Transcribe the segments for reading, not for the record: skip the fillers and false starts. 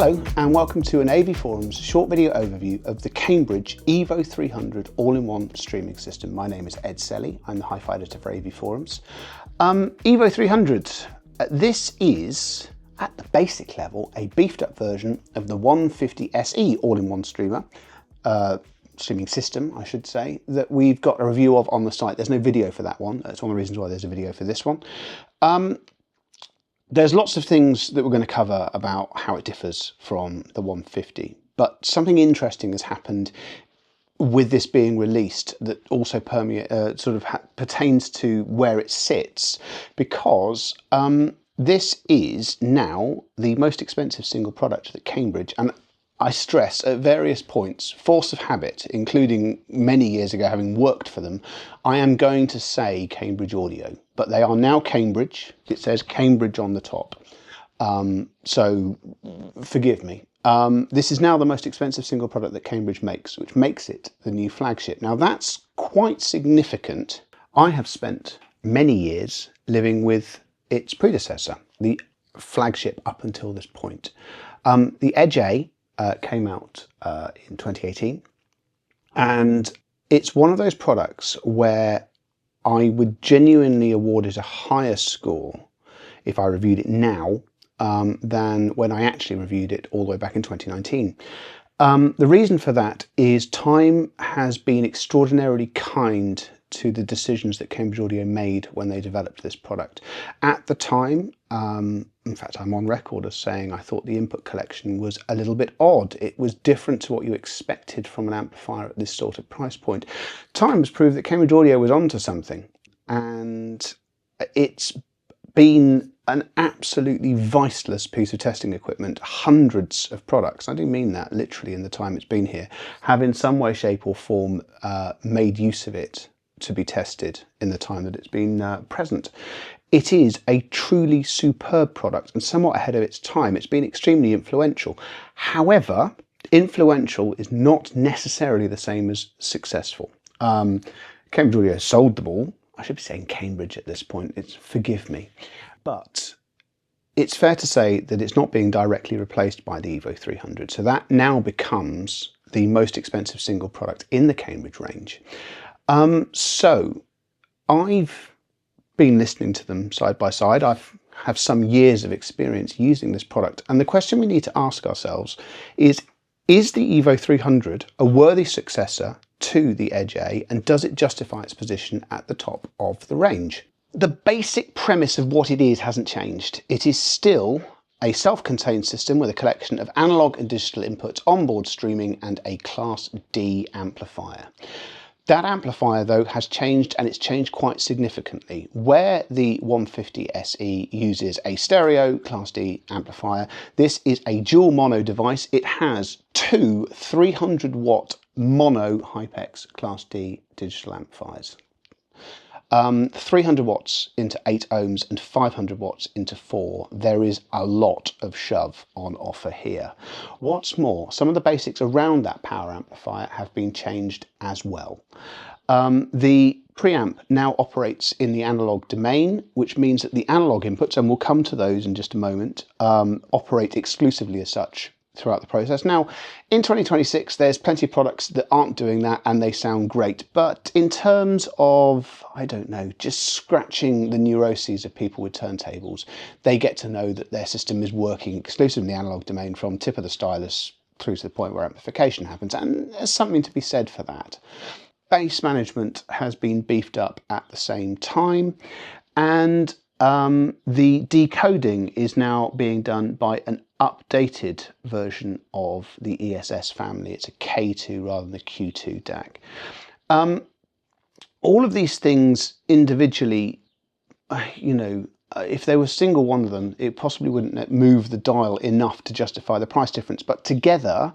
Hello and welcome to an AVForums short video overview of the Cambridge EVO 300 all-in-one streaming system. My name is Ed Selly, I'm the hi-fi editor for AVForums. EVO 300, this is at the basic level a beefed up version of the 150 SE all-in-one streaming system, I should say, that we've got a review of on the site. There's no video for that one. That's one of the reasons why there's a video for this one. There's lots of things that we're going to cover about how it differs from the 150, but something interesting has happened with this being released that also pertains to where it sits, because this is now the most expensive single product that Cambridge, and I stress at various points, force of habit, including many years ago having worked for them, I am going to say Cambridge Audio, but they are now Cambridge. It says Cambridge on the top. So forgive me. This is now the most expensive single product that Cambridge makes, which makes it the new flagship. Now that's quite significant. I have spent many years living with its predecessor, the flagship up until this point. The Edge A came out in 2018, and it's one of those products where I would genuinely award it a higher score if I reviewed it now than when I actually reviewed it all the way back in 2019. The reason for that is time has been extraordinarily kind to the decisions that Cambridge Audio made when they developed this product. At the time, in fact, I'm on record as saying I thought the input collection was a little bit odd. It was different to what you expected from an amplifier at this sort of price point. Time has proved that Cambridge Audio was onto something, and it's been an absolutely viceless piece of testing equipment. Hundreds of products, I do mean that literally in the time it's been here, have in some way, shape or form made use of it to be tested in the time that it's been present. It is a truly superb product and somewhat ahead of its time. It's been extremely influential. However, influential is not necessarily the same as successful. Cambridge Audio sold them all. I should be saying Cambridge at this point, forgive me. But it's fair to say that it's not being directly replaced by the EVO 300. So that now becomes the most expensive single product in the Cambridge range. So I've been listening to them side by side. I have some years of experience using this product. And the question we need to ask ourselves is the EVO 300 a worthy successor to the Edge A, and does it justify its position at the top of the range? The basic premise of what it is hasn't changed. It is still a self-contained system with a collection of analog and digital inputs, onboard streaming, and a Class D amplifier. That amplifier, though, has changed, and it's changed quite significantly. Where the 150 SE uses a stereo Class D amplifier, this is a dual mono device. It has two 300-watt mono Hypex Class D digital amplifiers. 300 watts into 8 ohms and 500 watts into 4. There is a lot of shove on offer here. What's more, some of the basics around that power amplifier have been changed as well. The preamp now operates in the analog domain, which means that the analog inputs, and we'll come to those in just a moment, operate exclusively as such throughout the process. Now, in 2026, there's plenty of products that aren't doing that and they sound great. But in terms of, I don't know, just scratching the neuroses of people with turntables, they get to know that their system is working exclusively in the analog domain from tip of the stylus through to the point where amplification happens. And there's something to be said for that. Bass management has been beefed up at the same time, and the decoding is now being done by an updated version of the ESS family. It's a K2 rather than the Q2 DAC. All of these things individually, if there was a single one of them, it possibly wouldn't move the dial enough to justify the price difference. But together,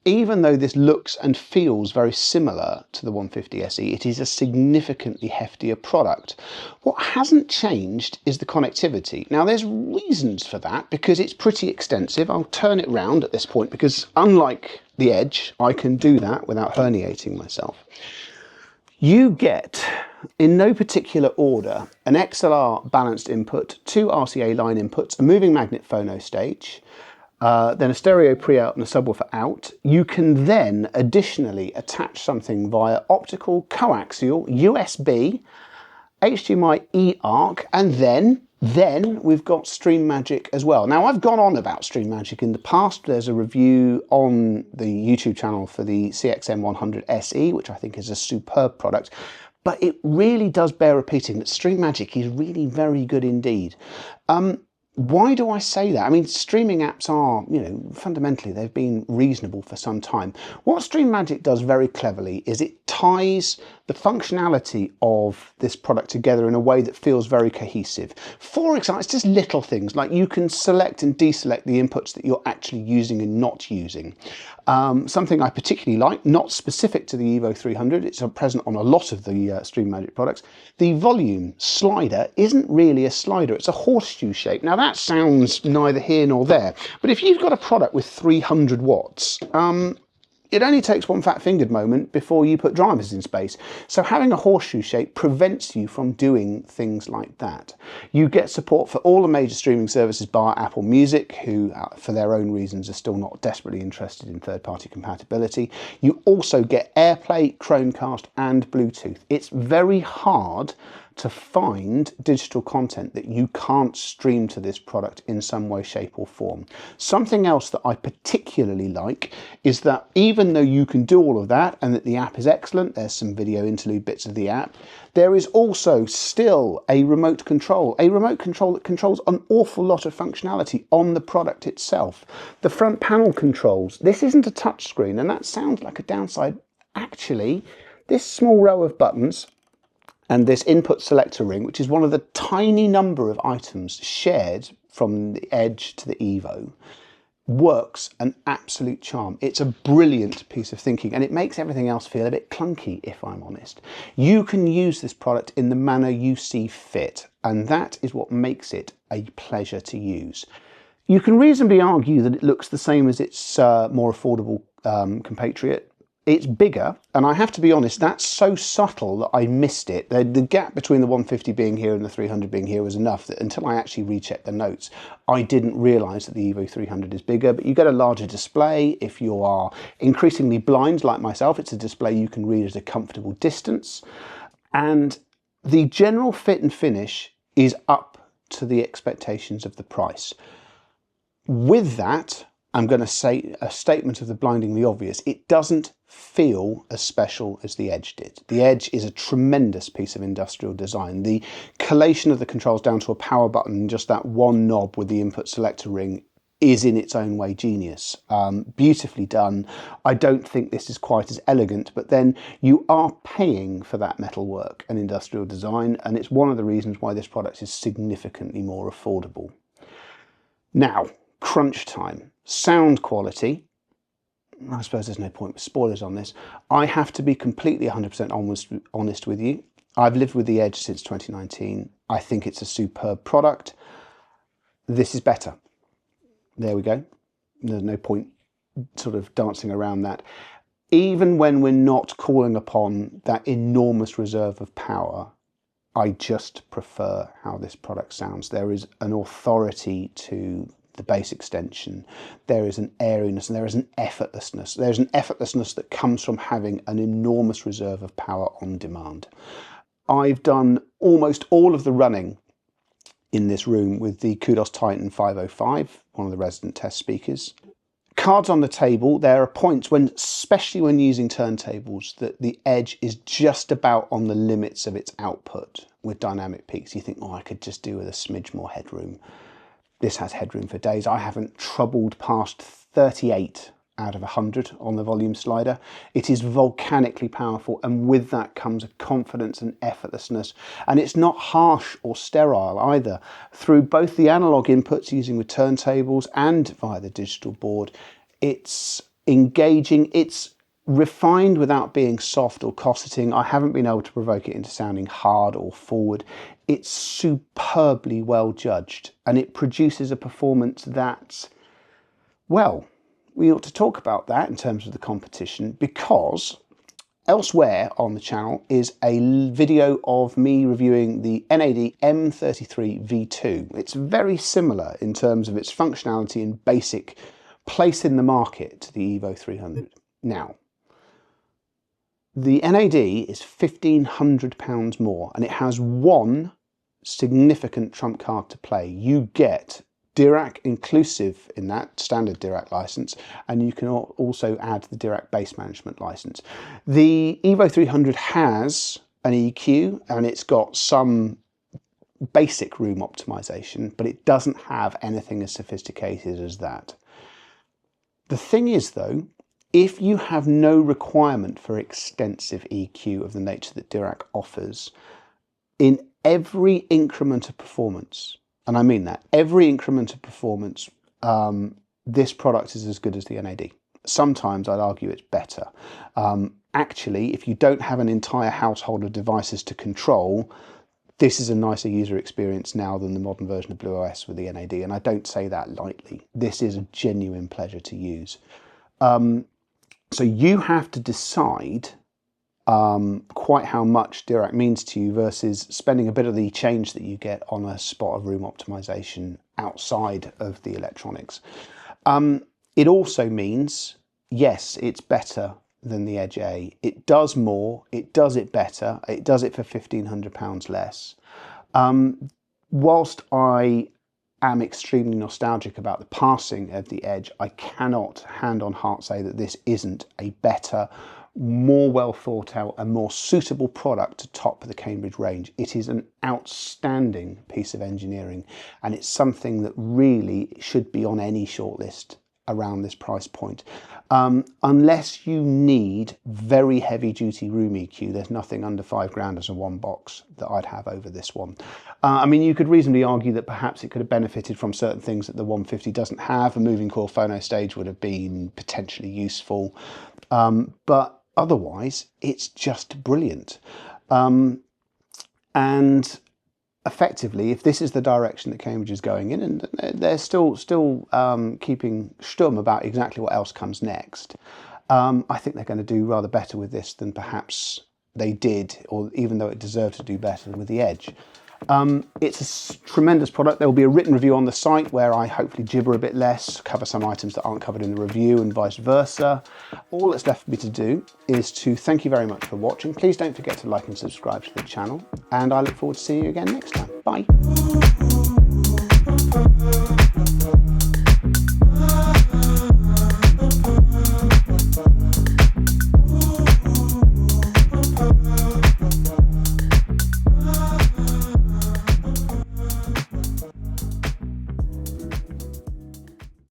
even though this looks and feels very similar to the 150 SE, it is a significantly heftier product. What hasn't changed is the connectivity. Now, there's reasons for that, because it's pretty extensive. I'll turn it round at this point, because unlike the Edge, I can do that without herniating myself. You get, in no particular order, an XLR balanced input, two RCA line inputs, a moving magnet phono stage, then a stereo pre-out and a subwoofer out. You can then additionally attach something via optical, coaxial, USB, HDMI eARC, and then we've got Stream Magic as well. Now, I've gone on about Stream Magic in the past. There's a review on the YouTube channel for the CXM100 SE, which I think is a superb product. But it really does bear repeating that Stream Magic is really very good indeed. Why do I say that? I mean, streaming apps are, fundamentally, they've been reasonable for some time. What Stream Magic does very cleverly is it ties the functionality of this product together in a way that feels very cohesive. For example, it's just little things like you can select and deselect the inputs that you're actually using and not using. Something I particularly like, not specific to the EVO 300, it's present on a lot of the Stream Magic products. The volume slider isn't really a slider, it's a horseshoe shape. Now that sounds neither here nor there, but if you've got a product with 300 watts, it only takes one fat-fingered moment before you put drivers in space. So having a horseshoe shape prevents you from doing things like that. You get support for all the major streaming services bar Apple Music, who for their own reasons are still not desperately interested in third-party compatibility. You also get AirPlay, Chromecast and Bluetooth. It's very hard to find digital content that you can't stream to this product in some way, shape or form. Something else that I particularly like is that even though you can do all of that and that the app is excellent, there's some video interlude bits of the app, there is also still a remote control that controls an awful lot of functionality on the product itself. The front panel controls, this isn't a touch screen, and that sounds like a downside. Actually, this small row of buttons and this input selector ring, which is one of the tiny number of items shared from the Edge to the EVO, works an absolute charm. It's a brilliant piece of thinking and it makes everything else feel a bit clunky, if I'm honest. You can use this product in the manner you see fit, and that is what makes it a pleasure to use. You can reasonably argue that it looks the same as its more affordable compatriot. It's bigger, and I have to be honest, that's so subtle that I missed it. The gap between the 150 being here and the 300 being here was enough that until I actually rechecked the notes, I didn't realise that the EVO 300 is bigger, but you get a larger display. If you are increasingly blind like myself, it's a display you can read at a comfortable distance. And the general fit and finish is up to the expectations of the price. With that, I'm going to say a statement of the blindingly obvious. It doesn't feel as special as the Edge did. The Edge is a tremendous piece of industrial design. The collation of the controls down to a power button and just that one knob with the input selector ring is in its own way genius. Beautifully done. I don't think this is quite as elegant, but then you are paying for that metal work and industrial design, and it's one of the reasons why this product is significantly more affordable. Now, crunch time. Sound quality. I suppose there's no point with spoilers on this. I have to be completely 100% honest with you. I've lived with the Edge since 2019. I think it's a superb product. This is better. There we go. There's no point sort of dancing around that. Even when we're not calling upon that enormous reserve of power, I just prefer how this product sounds. There is an authority to the bass extension, there is an airiness and there is an effortlessness. There's an effortlessness that comes from having an enormous reserve of power on demand. I've done almost all of the running in this room with the Kudos Titan 505, one of the resident test speakers. Cards on the table, there are points when, especially when using turntables, that the Edge is just about on the limits of its output with dynamic peaks. You think, oh, I could just do with a smidge more headroom. This has headroom for days. I haven't troubled past 38 out of 100 on the volume slider. It is volcanically powerful, and with that comes a confidence and effortlessness. And it's not harsh or sterile either. Through both the analog inputs using with turntables and via the digital board, it's engaging, it's refined without being soft or cosseting. I haven't been able to provoke it into sounding hard or forward. It's superbly well judged, and it produces a performance that, well, we ought to talk about that in terms of the competition, because elsewhere on the channel is a video of me reviewing the NAD M33 V2. It's very similar in terms of its functionality and basic place in the market to the EVO 300. Now, the NAD is £1,500 more, and it has one significant trump card to play. You get Dirac inclusive in that standard Dirac license, and you can also add the Dirac bass management license. The EVO 300 has an EQ, and it's got some basic room optimization, but it doesn't have anything as sophisticated as that. The thing is though, if you have no requirement for extensive EQ of the nature that Dirac offers, in every increment of performance, and I mean that, every increment of performance, this product is as good as the NAD. Sometimes I'd argue it's better. Actually, if you don't have an entire household of devices to control, this is a nicer user experience now than the modern version of Blue OS with the NAD, and I don't say that lightly. This is a genuine pleasure to use. So you have to decide quite how much Dirac means to you versus spending a bit of the change that you get on a spot of room optimization outside of the electronics. It also means, yes, it's better than the Edge A. It does more, it does it better, it does it for £1,500 less. Whilst I am extremely nostalgic about the passing of the Edge, I cannot hand on heart say that this isn't a better, more well thought out and more suitable product to top the Cambridge range. It is an outstanding piece of engineering, and it's something that really should be on any shortlist around this price point. Unless you need very heavy duty room EQ, there's nothing under £5,000 as a one box that I'd have over this one. I mean, you could reasonably argue that perhaps it could have benefited from certain things that the 150 doesn't have. A moving core phono stage would have been potentially useful, but otherwise it's just brilliant. And effectively, if this is the direction that Cambridge is going in, and they're still keeping stum about exactly what else comes next, I think they're going to do rather better with this than perhaps they did, or even though it deserved to do better with the Edge. It's a tremendous product. There will be a written review on the site where I hopefully gibber a bit less, cover some items that aren't covered in the review and vice versa. All that's left for me to do is to thank you very much for watching. Please don't forget to like and subscribe to the channel, and I look forward to seeing you again next time. Bye.